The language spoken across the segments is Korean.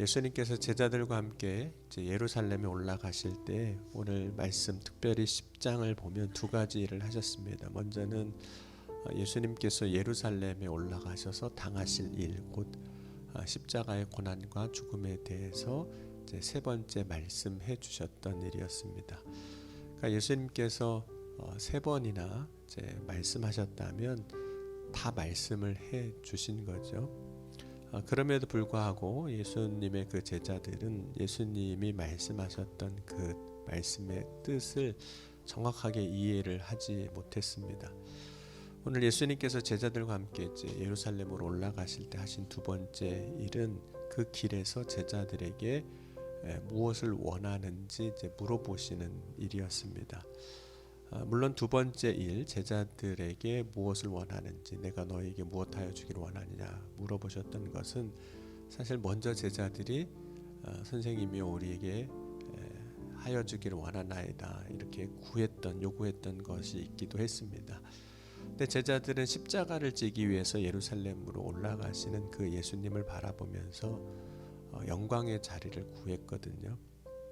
예수님께서 제자들과 함께 이제 예루살렘에 올라가실 때 오늘 말씀 특별히 10장을 보면 두 가지를 하셨습니다. 먼저는 예수님께서 예루살렘에 올라가셔서 당하실 일, 곧 십자가의 고난과 죽음에 대해서 이제 세 번째 말씀해 주셨던 일이었습니다. 그러니까 예수님께서 세 번이나 이제 말씀하셨다면 다 말씀을 해 주신 거죠. 그럼에도 불구하고 예수님의 그 제자들은 예수님이 말씀하셨던 그 말씀의 뜻을 정확하게 이해를 하지 못했습니다. 오늘 예수님께서 제자들과 함께 이제 예루살렘으로 올라가실 때 하신 두 번째 일은 그 길에서 제자들에게 무엇을 원하는지 이제 물어보시는 일이었습니다. 물론 두 번째 일, 제자들에게 무엇을 원하는지, 내가 너에게 무엇하여 주기를 원하느냐 물어보셨던 것은 사실 먼저 제자들이 선생님이 우리에게 하여 주기를 원하나이다 이렇게 요구했던 것이 있기도 했습니다. 근데 제자들은 십자가를 지기 위해서 예루살렘으로 올라가시는 그 예수님을 바라보면서 영광의 자리를 구했거든요.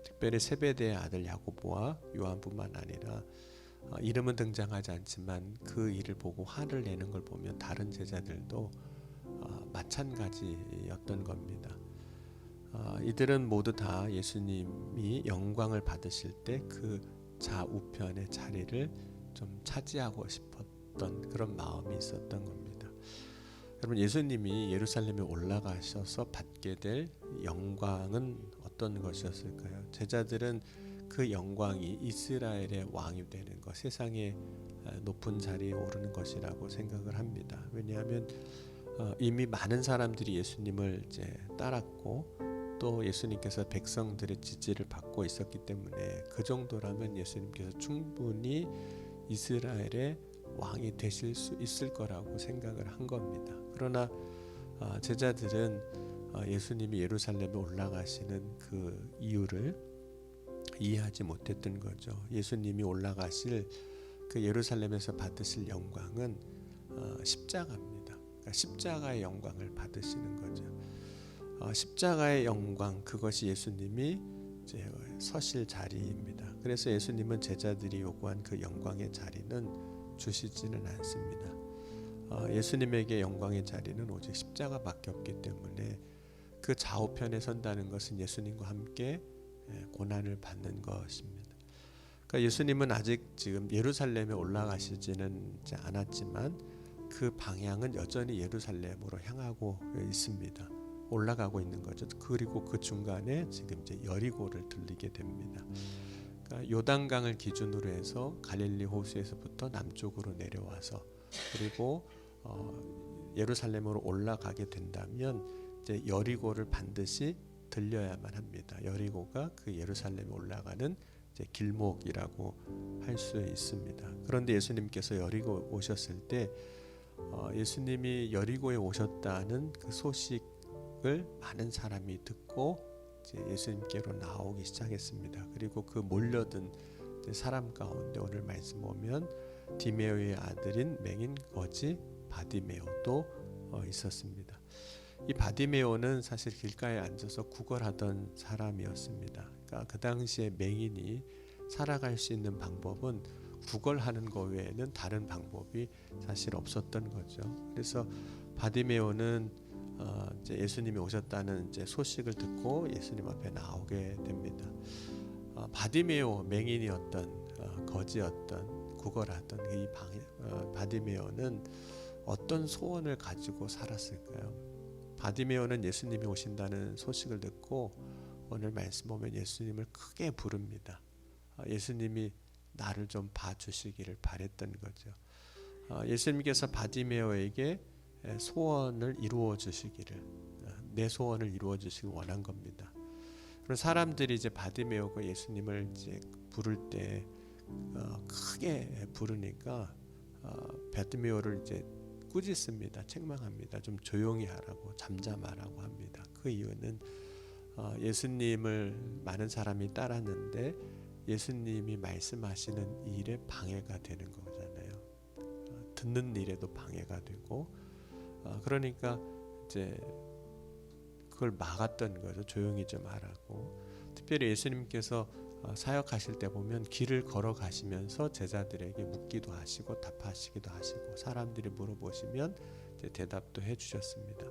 특별히 세베대의 아들 야고보와 요한뿐만 아니라 이름은 등장하지 않지만 그 일을 보고 화를 내는 걸 보면 다른 제자들도 마찬가지였던 겁니다. 이들은 모두 다 예수님이 영광을 받으실 때 그 좌우편의 자리를 좀 차지하고 싶었던 그런 마음이 있었던 겁니다. 여러분, 예수님이 예루살렘에 올라가셔서 받게 될 영광은 어떤 것이었을까요? 제자들은 그 영광이 이스라엘의 왕이 되는 것, 세상의 높은 자리에 오르는 것이라고 생각을 합니다. 왜냐하면 이미 많은 사람들이 예수님을 이제 따랐고 또 예수님께서 백성들의 지지를 받고 있었기 때문에 그 정도라면 예수님께서 충분히 이스라엘의 왕이 되실 수 있을 거라고 생각을 한 겁니다. 그러나 제자들은 예수님이 예루살렘에 올라가시는 그 이유를 이해하지 못했던 거죠. 예수님이 올라가실 그 예루살렘에서 받으실 영광은 십자가입니다. 그러니까 십자가의 영광을 받으시는 거죠. 십자가의 영광, 그것이 예수님이 이제 서실 자리입니다. 그래서 예수님은 제자들이 요구한 그 영광의 자리는 주시지는 않습니다. 예수님에게 영광의 자리는 오직 십자가밖에 없기 때문에 그 좌우편에 선다는 것은 예수님과 함께 고난을 받는 것입니다. 그러니까 예수님은 아직 지금 예루살렘에 올라가시지는 않았지만 그 방향은 여전히 예루살렘으로 향하고 있습니다. 올라가고 있는 거죠. 그리고 그 중간에 지금 이제 여리고를 들리게 됩니다. 그러니까 요단강을 기준으로 해서 갈릴리 호수에서부터 남쪽으로 내려와서 그리고 예루살렘으로 올라가게 된다면 이제 여리고를 반드시 들려야만 합니다. 여리고가 그 예루살렘에 올라가는 이제 길목이라고 할 수 있습니다. 그런데 예수님께서 여리고 오셨을 때 예수님이 여리고에 오셨다는 그 소식을 많은 사람이 듣고 이제 예수님께로 나오기 시작했습니다. 그리고 그 몰려든 사람 가운데 오늘 말씀 보면 디메오의 아들인 맹인 거지 바디메오도 있었습니다. 이 바디메오는 사실 길가에 앉아서 구걸하던 사람이었습니다. 그러니까 그 당시에 맹인이 살아갈 수 있는 방법은 구걸하는 것 외에는 다른 방법이 사실 없었던 거죠. 그래서 바디메오는 이제 예수님이 오셨다는 이제 소식을 듣고 예수님 앞에 나오게 됩니다. 바디메오, 맹인이었던 거지였던 구걸하던 이 바디메오는 어떤 소원을 가지고 살았을까요? 바디메오는 예수님이 오신다는 소식을 듣고 오늘 말씀 보면 예수님을 크게 부릅니다. 예수님이 나를 좀 봐주시기를 바랬던 거죠. 예수님께서 바디메오에게 소원을 이루어 주시기를, 내 소원을 이루어 주시기 원한 겁니다. 그런 사람들이 이제 바디메오가 예수님을 이제 부를 때 크게 부르니까 바디메오를 이제 꾸짖습니다. 책망합니다. 좀 조용히 하라고, 잠잠하라고 합니다. 그 이유는 예수님을 많은 사람이 따랐는데 예수님이 말씀하시는 일에 방해가 되는 거잖아요. 듣는 일에도 방해가 되고 그러니까 이제 그걸 막았던 거죠. 조용히 좀 하라고. 특별히 예수님께서 사역하실 때 보면 길을 걸어가시면서 제자들에게 묻기도 하시고 답하시기도 하시고 사람들이 물어보시면 이제 대답도 해주셨습니다.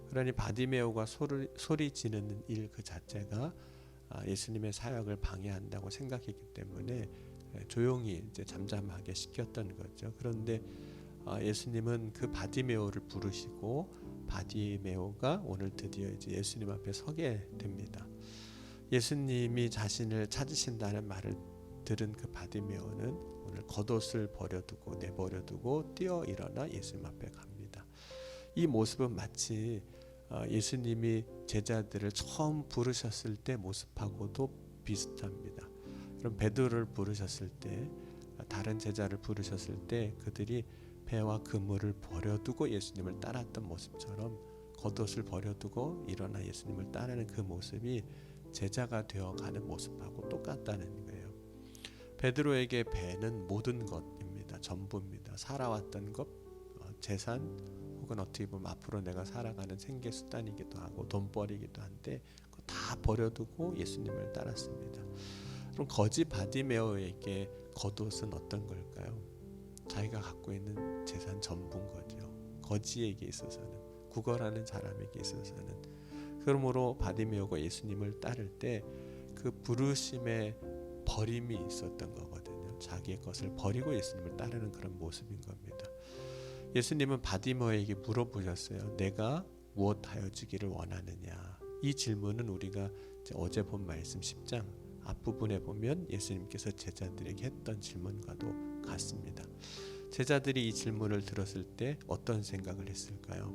그러니 바디메오가 소리 지르는 일 그 자체가 예수님의 사역을 방해한다고 생각했기 때문에 조용히 이제 잠잠하게 시켰던 거죠. 그런데 예수님은 그 바디메오를 부르시고 바디메오가 오늘 드디어 이제 예수님 앞에 서게 됩니다. 예수님이 자신을 찾으신다는 말을 들은 그 바디메오는 오늘 겉옷을 버려두고 내버려두고 뛰어 일어나 예수님 앞에 갑니다. 이 모습은 마치 예수님이 제자들을 처음 부르셨을 때 모습하고도 비슷합니다. 그럼 베드로를 부르셨을 때, 다른 제자를 부르셨을 때 그들이 배와 그물을 버려두고 예수님을 따랐던 모습처럼 겉옷을 버려두고 일어나 예수님을 따르는 그 모습이 제자가 되어가는 모습하고 똑같다는 거예요. 베드로에게 배는 모든 것입니다. 전부입니다. 살아왔던 것, 재산, 혹은 어떻게 보면 앞으로 내가 살아가는 생계 수단이기도 하고 돈벌이기도 한데 그거 다 버려두고 예수님을 따랐습니다. 그럼 거지 바디메오에게 겉옷은 어떤 걸까요? 자기가 갖고 있는 재산 전부인 거죠. 거지에게 있어서는, 구걸하는 사람에게 있어서는. 그러므로 바디메오가 예수님을 따를 때 그 부르심에 버림이 있었던 거거든요. 자기의 것을 버리고 예수님을 따르는 그런 모습인 겁니다. 예수님은 바디메오에게 물어보셨어요. 내가 무엇하여 주기를 원하느냐. 이 질문은 우리가 어제 본 말씀 10장 앞부분에 보면 예수님께서 제자들에게 했던 질문과도 같습니다. 제자들이 이 질문을 들었을 때 어떤 생각을 했을까요?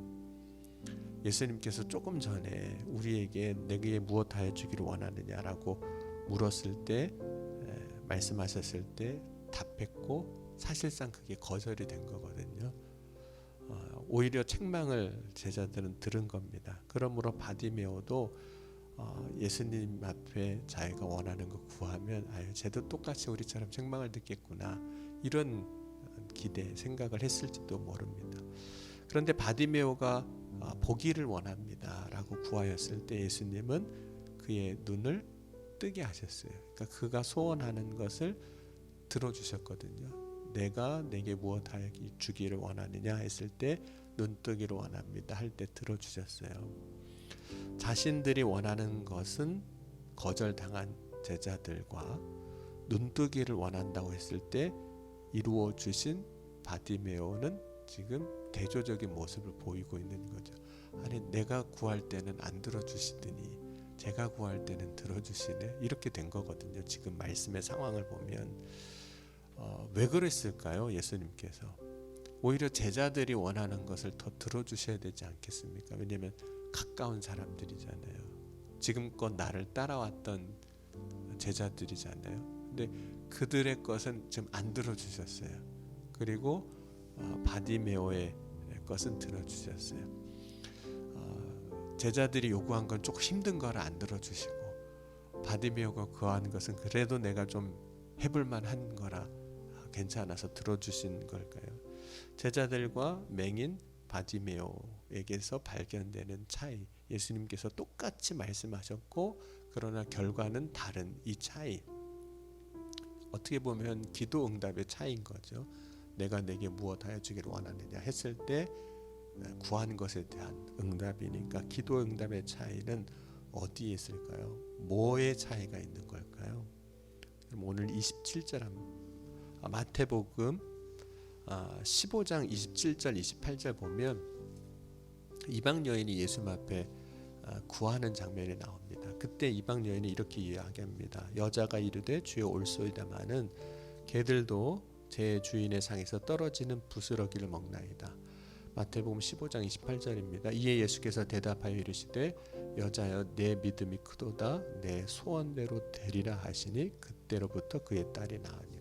예수님께서 조금 전에 우리에게 내게 무엇하여 주기를 원하느냐라고 물었을 때 말씀하셨을 때 답했고 사실상 그게 거절이 된 거거든요. 오히려 책망을 제자들은 들은 겁니다. 그러므로 바디메오도 예수님 앞에 자기가 원하는 거 구하면 쟤도 똑같이 우리처럼 책망을 듣겠구나 이런 기대 생각을 했을지도 모릅니다. 그런데 바디메오가 보기를 원합니다 라고 구하였을 때 예수님은 그의 눈을 뜨게 하셨어요. 그러니까 그가 소원하는 것을 들어주셨거든요. 내가 내게 무엇하여 주기를 원하느냐 했을 때 눈뜨기를 원합니다 할 때 들어주셨어요. 자신들이 원하는 것은 거절당한 제자들과 눈뜨기를 원한다고 했을 때 이루어 주신 바디메오는 지금 대조적인 모습을 보이고 있는 거죠. 아니 내가 구할 때는 안 들어주시더니 제가 구할 때는 들어주시네 이렇게 된 거거든요. 지금 말씀의 상황을 보면 왜 그랬을까요? 예수님께서 오히려 제자들이 원하는 것을 더 들어주셔야 되지 않겠습니까? 왜냐하면 가까운 사람들이잖아요. 지금껏 나를 따라왔던 제자들이잖아요. 근데 그들의 것은 지금 안 들어주셨어요. 그리고 바디메오의 것은 들어주셨어요. 제자들이 요구한 건 조금 힘든 거를 안 들어주시고 바디메오가 구한 것은 그래도 내가 좀 해볼만 한 거라 괜찮아서 들어주신 걸까요? 제자들과 맹인 바디메오에게서 발견되는 차이, 예수님께서 똑같이 말씀하셨고 그러나 결과는 다른 이 차이, 어떻게 보면 기도 응답의 차이인 거죠. 내가 내게 무엇하여 주기를 원하느냐 했을 때 구한 것에 대한 응답이니까 기도 응답의 차이는 어디에 있을까요? 뭐의 차이가 있는 걸까요? 그럼 오늘 27절 마태복음 15장 27절 28절 보면 이방 여인이 예수님 앞에 구하는 장면이 나옵니다. 그때 이방 여인이 이렇게 이야기합니다. 여자가 이르되 주여 올소이다마는 개들도 제 주인의 상에서 떨어지는 부스러기를 먹나이다. 마태복음 15장 28절입니다. 이에 예수께서 대답하여 이르시되 여자여 내 믿음이 크도다 내 소원대로 되리라 하시니 그때로부터 그의 딸이 나으니라.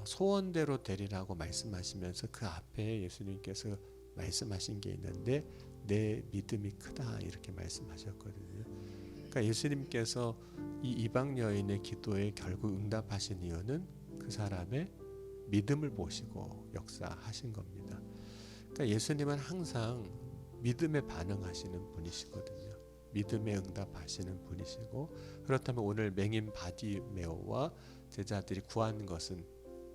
소원대로 되리라고 말씀하시면서 그 앞에 예수님께서 말씀하신 게 있는데 내 믿음이 크다 이렇게 말씀하셨거든요. 그러니까 예수님께서 이 이방 여인의 기도에 결국 응답하신 이유는 그 사람의 믿음을 보시고 역사하신 겁니다. 그러니까 예수님은 항상 믿음에 반응하시는 분이시거든요. 믿음에 응답하시는 분이시고, 그렇다면 오늘 맹인 바디메오와 제자들이 구한 것은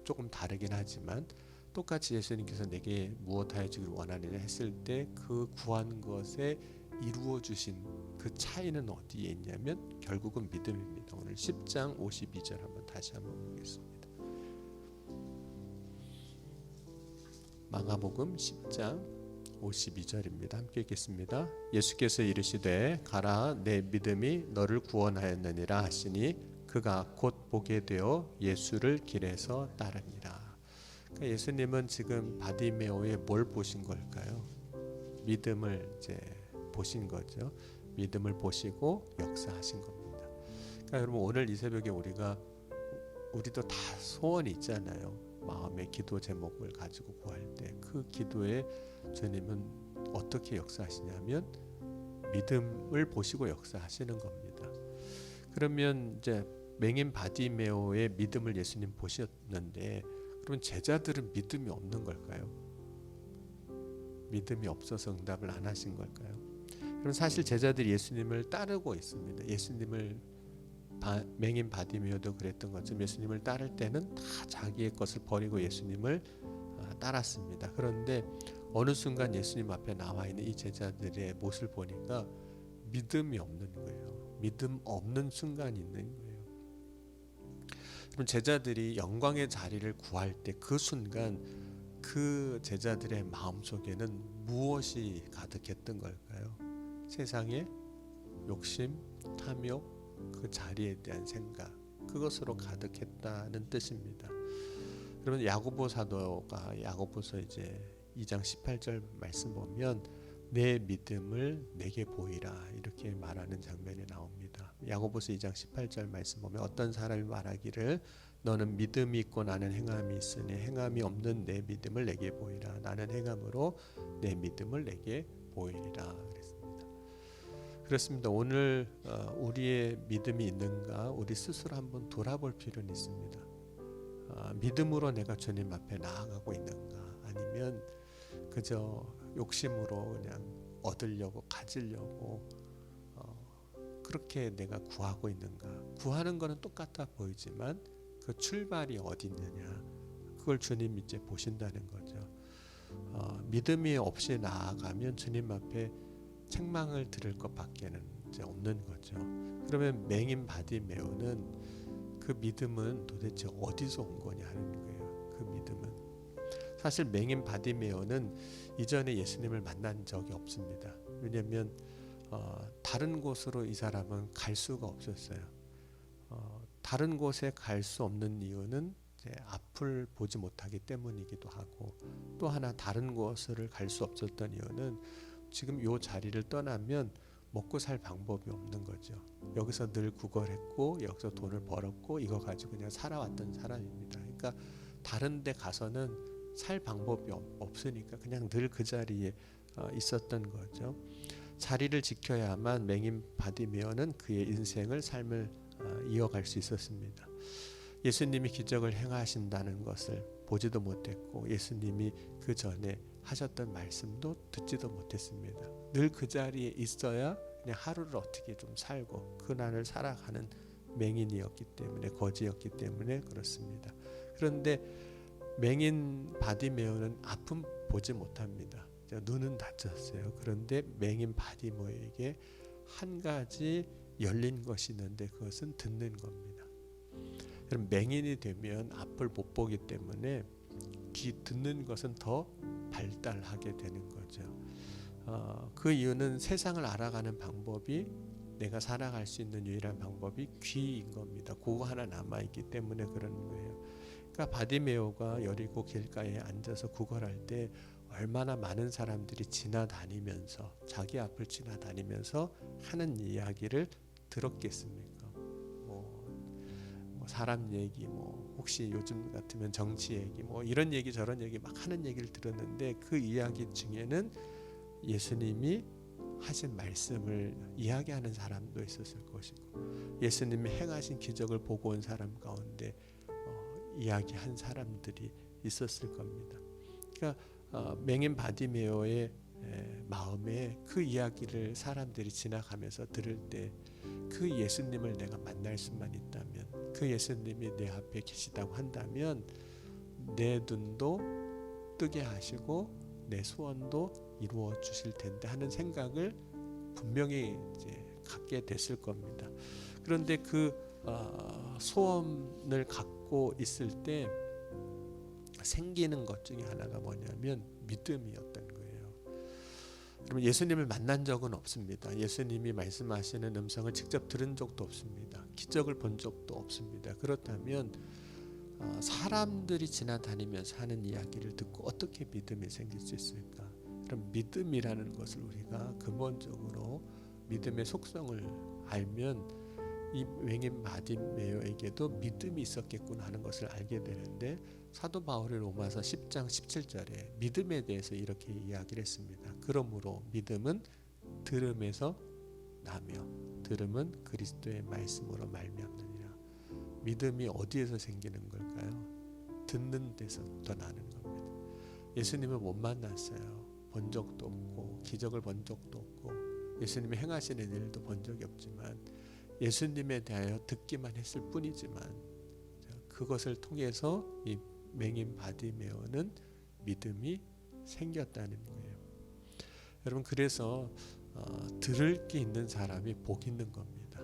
조금 다르긴 하지만 똑같이 예수님께서 내게 무엇하여 주기를 원하느냐 했을 때 그 구한 것에 이루어 주신 그 차이는 어디에 있냐면 결국은 믿음입니다. 오늘 10장 52절 다시 한번 보겠습니다. 마가복음 10장 52절입니다. 함께 읽겠습니다. 예수께서 이르시되 가라, 내 믿음이 너를 구원하였느니라 하시니 그가 곧 보게 되어 예수를 길에서 따르니라. 그러니까 예수님은 지금 바디메오의 뭘 보신 걸까요? 믿음을 이제 보신 거죠. 믿음을 보시고 역사하신 겁니다. 그러니까 여러분, 오늘 이 새벽에 우리도 다 소원이 있잖아요. 마음의 기도 제목을 가지고 구할 때 그 기도에 주님은 어떻게 역사하시냐면 믿음을 보시고 역사하시는 겁니다. 그러면 이제 맹인 바디메오의 믿음을 예수님 보셨는데, 그러면 제자들은 믿음이 없는 걸까요? 믿음이 없어서 응답을 안 하신 걸까요? 그럼 사실 제자들이 예수님을 따르고 있습니다. 예수님을 맹인 바디메오도 그랬던 것처럼 예수님을 따를 때는 다 자기의 것을 버리고 예수님을 따랐습니다. 그런데 어느 순간 예수님 앞에 나와 있는 이 제자들의 모습을 보니까 믿음이 없는 거예요. 믿음 없는 순간이 있는 거예요. 그럼 제자들이 영광의 자리를 구할 때 그 순간 그 제자들의 마음속에는 무엇이 가득했던 걸까요? 세상의 욕심, 탐욕, 그 자리에 대한 생각, 그것으로 가득했다는 뜻입니다. 그러면 야고보 사도가 야고보서 이제 2장 18절 말씀 보면 내 믿음을 내게 보이라 이렇게 말하는 장면이 나옵니다. 야고보서 2장 18절 말씀 보면 어떤 사람이 말하기를 너는 믿음이 있고 나는 행함이 있으니 행함이 없는 내 믿음을 내게 보이라. 나는 행함으로 내 믿음을 내게 보이리라 그랬습니다. 그렇습니다. 오늘 우리의 믿음이 있는가 우리 스스로 한번 돌아볼 필요는 있습니다. 믿음으로 내가 주님 앞에 나아가고 있는가, 아니면 그저 욕심으로 그냥 얻으려고 가지려고 그렇게 내가 구하고 있는가. 구하는 거는 똑같아 보이지만 그 출발이 어디 있느냐, 그걸 주님 이제 보신다는 거죠. 믿음이 없이 나아가면 주님 앞에 책망을 들을 것밖에는 이제 없는 거죠. 그러면 맹인 바디메오는 그 믿음은 도대체 어디서 온 거냐 하는 거예요. 그 믿음은 사실 맹인 바디메오는 이전에 예수님을 만난 적이 없습니다. 왜냐하면 다른 곳으로 이 사람은 갈 수가 없었어요. 다른 곳에 갈 수 없는 이유는 이제 앞을 보지 못하기 때문이기도 하고, 또 하나 다른 곳을 갈 수 없었던 이유는 지금 이 자리를 떠나면 먹고 살 방법이 없는 거죠. 여기서 늘 구걸했고 여기서 돈을 벌었고 이거 가지고 그냥 살아왔던 사람입니다. 그러니까 다른 데 가서는 살 방법이 없으니까 그냥 늘 그 자리에 있었던 거죠. 자리를 지켜야만 맹인 바디메오는 그의 인생을 삶을 이어갈 수 있었습니다. 예수님이 기적을 행하신다는 것을 보지도 못했고 예수님이 그 전에 하셨던 말씀도 듣지도 못했습니다. 늘 그 자리에 있어야 그냥 하루를 어떻게 좀 살고 그날을 살아가는 맹인이었기 때문에, 거지였기 때문에 그렇습니다. 그런데 맹인 바디메오는 앞은 보지 못합니다. 눈은 닫혔어요. 그런데 맹인 바디메오에게 한 가지 열린 것이 있는데 그것은 듣는 겁니다. 그럼 맹인이 되면 앞을 못 보기 때문에 듣는 것은 더 발달하게 되는 거죠. 그 이유는 세상을 알아가는 방법이, 내가 살아갈 수 있는 유일한 방법이 귀인 겁니다. 그거 하나 남아있기 때문에 그러는 거예요. 그러니까 바디메오가 여리고 길가에 앉아서 구걸할 때 얼마나 많은 사람들이 지나다니면서 자기 앞을 지나다니면서 하는 이야기를 들었겠습니까? 사람 얘기, 혹시 요즘 같으면 정치 얘기, 이런 얘기 저런 얘기 막 하는 얘기를 들었는데 그 이야기 중에는 예수님이 하신 말씀을 이야기하는 사람도 있었을 것이고 예수님이 행하신 기적을 보고 온 사람 가운데 이야기한 사람들이 있었을 겁니다. 그러니까 맹인 바디메오의 마음에 그 이야기를 사람들이 지나가면서 들을 때 그 예수님을 내가 만날 수만 있다면, 그 예수님이 내 앞에 계시다고 한다면 내 눈도 뜨게 하시고 내 소원도 이루어 주실 텐데 하는 생각을 분명히 이제 갖게 됐을 겁니다. 그런데 그 소원을 갖고 있을 때 생기는 것 중에 하나가 뭐냐면 믿음이었던 거예요. 여러분, 예수님을 만난 적은 없습니다. 예수님이 말씀하시는 음성을 직접 들은 적도 없습니다. 기적을 본 적도 없습니다. 그렇다면 사람들이 지나다니면서 하는 이야기를 듣고 어떻게 믿음이 생길 수 있을까? 그럼 믿음이라는 것을 우리가 근본적으로 믿음의 속성을 알면 이 맹인 바디메오에게도 믿음이 있었겠구나 하는 것을 알게 되는데, 사도 바울이 로마서 10장 17절에 믿음에 대해서 이렇게 이야기를 했습니다. 그러므로 믿음은 들음에서 나며 들음은 그리스도의 말씀으로 말미암느니라. 믿음이 어디에서 생기는 걸까요? 듣는 데서부터 나는 겁니다. 예수님을 못 만났어요. 본 적도 없고 기적을 본 적도 없고 예수님이 행하시는 일도 본 적이 없지만 예수님에 대하여 듣기만 했을 뿐이지만 그것을 통해서 이 맹인 바디메오는 믿음이 생겼다는 거예요. 여러분, 그래서 들을 게 있는 사람이 복 있는 겁니다.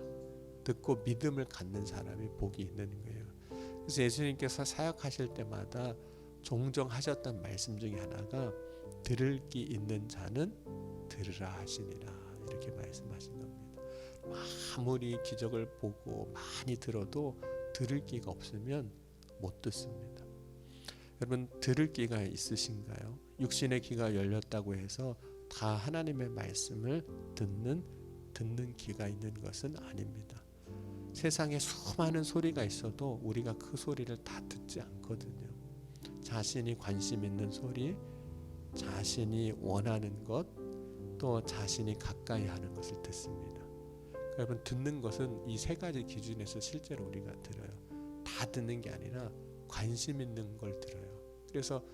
듣고 믿음을 갖는 사람이 복이 있는 거예요. 그래서 예수님께서 사역하실 때마다 종종 하셨던 말씀 중에 하나가 들을 게 있는 자는 들으라 하시니라, 이렇게 말씀하신 겁니다. 아무리 기적을 보고 많이 들어도 들을 기가 없으면 못 듣습니다. 여러분, 들을 기가 있으신가요? 육신의 귀가 열렸다고 해서 다 하나님의 말씀을 듣는 귀가 있는 것은 아닙니다. 세상에 수많은 소리가 있어도 우리가 그 소리를 다 듣지 않거든요. 자신이 관심 있는 소리, 자신이 원하는 것, 또 자신이 가까이 하는 것을 듣습니다. 여러분, 듣는 것은 이 세 가지 기준에서 실제로 우리가 들어요. 다 듣는 게 아니라 관심 있는 걸 들어요. 그래서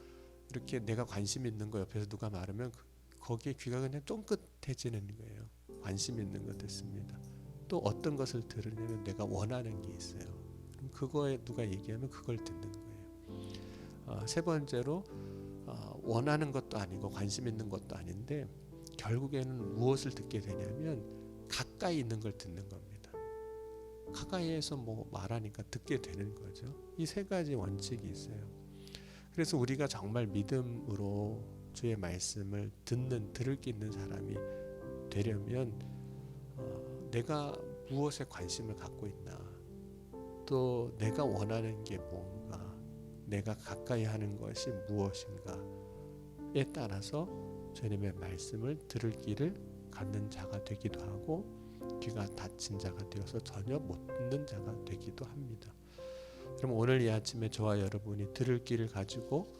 이렇게 내가 관심 있는 거 옆에서 누가 말하면 거기에 귀가 그냥 쫑긋해지는 거예요. 관심 있는 거 듣습니다. 또 어떤 것을 들으려면 내가 원하는 게 있어요. 그럼 그거에 누가 얘기하면 그걸 듣는 거예요. 세 번째로 원하는 것도 아니고 관심 있는 것도 아닌데 결국에는 무엇을 듣게 되냐면 가까이 있는 걸 듣는 겁니다. 가까이에서 뭐 말하니까 듣게 되는 거죠. 이 세 가지 원칙이 있어요. 그래서 우리가 정말 믿음으로 주의 말씀을 들을 게 있는 사람이 되려면 내가 무엇에 관심을 갖고 있나, 또 내가 원하는 게 뭔가, 내가 가까이 하는 것이 무엇인가에 따라서 주님의 말씀을 들을 길을 갖는 자가 되기도 하고 귀가 닫힌 자가 되어서 전혀 못 듣는 자가 되기도 합니다. 그럼 오늘 이 아침에 저와 여러분이 들을 길을 가지고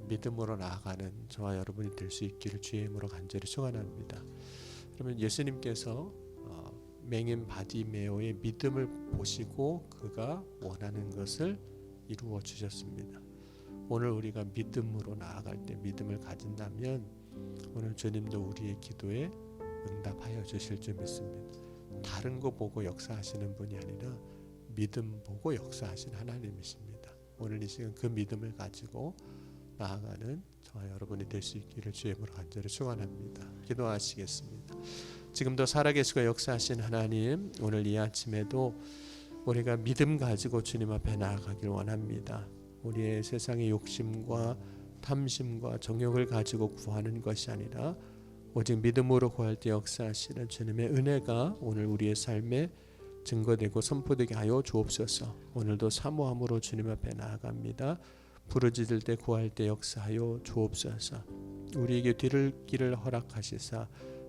믿음으로 나아가는 저와 여러분이 될 수 있기를 주의 이름으로 간절히 축원합니다. 그러면 예수님께서 맹인 바디메오의 믿음을 보시고 그가 원하는 것을 이루어 주셨습니다. 오늘 우리가 믿음으로 나아갈 때 믿음을 가진다면 오늘 주님도 우리의 기도에 응답하여 주실 줄 믿습니다. 다른 거 보고 역사하시는 분이 아니라 믿음 보고 역사하신 하나님이십니다. 오늘 이 시간 그 믿음을 가지고 나아가는 저와 여러분이 될 수 있기를 주의 이름으로 간절히 축원합니다. 기도하시겠습니다. 지금도 살아계시고 역사하신 하나님, 오늘 이 아침에도 우리가 믿음 가지고 주님 앞에 나아가길 원합니다. 우리의 세상의 욕심과 탐심과 정욕을 가지고 구하는 것이 아니라 오직 믿음으로 구할 때 역사하시는 주님의 은혜가 오늘 우리의 삶에 증거되고 선포되게 하여 주옵소서. 오늘도 사모함으로 주님 앞에 나아갑니다. 부르짖을 때 구할 때 역사하여 주옵소서. 우리에게 들을 길을 허락하시사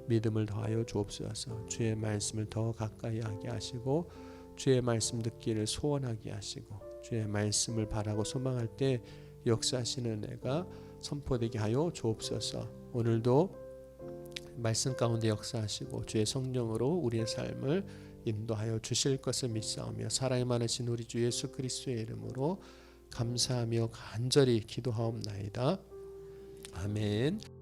믿음을 더하여 주옵소서. 주의 말씀을 더 가까이 하게 하시고 주의 말씀 듣기를 소원하게 하시고 주의 말씀을 바라고 소망할 때 역사하시는 은혜가 선포되게 하여 주옵소서. 오늘도 말씀 가운데 역사하시고 주의 성령으로 우리의 삶을 인도하여 주실 것을 믿사오며 사랑이 많으신 우리 주 예수 그리스도의 이름으로 감사하며 간절히 기도하옵나이다. 아멘.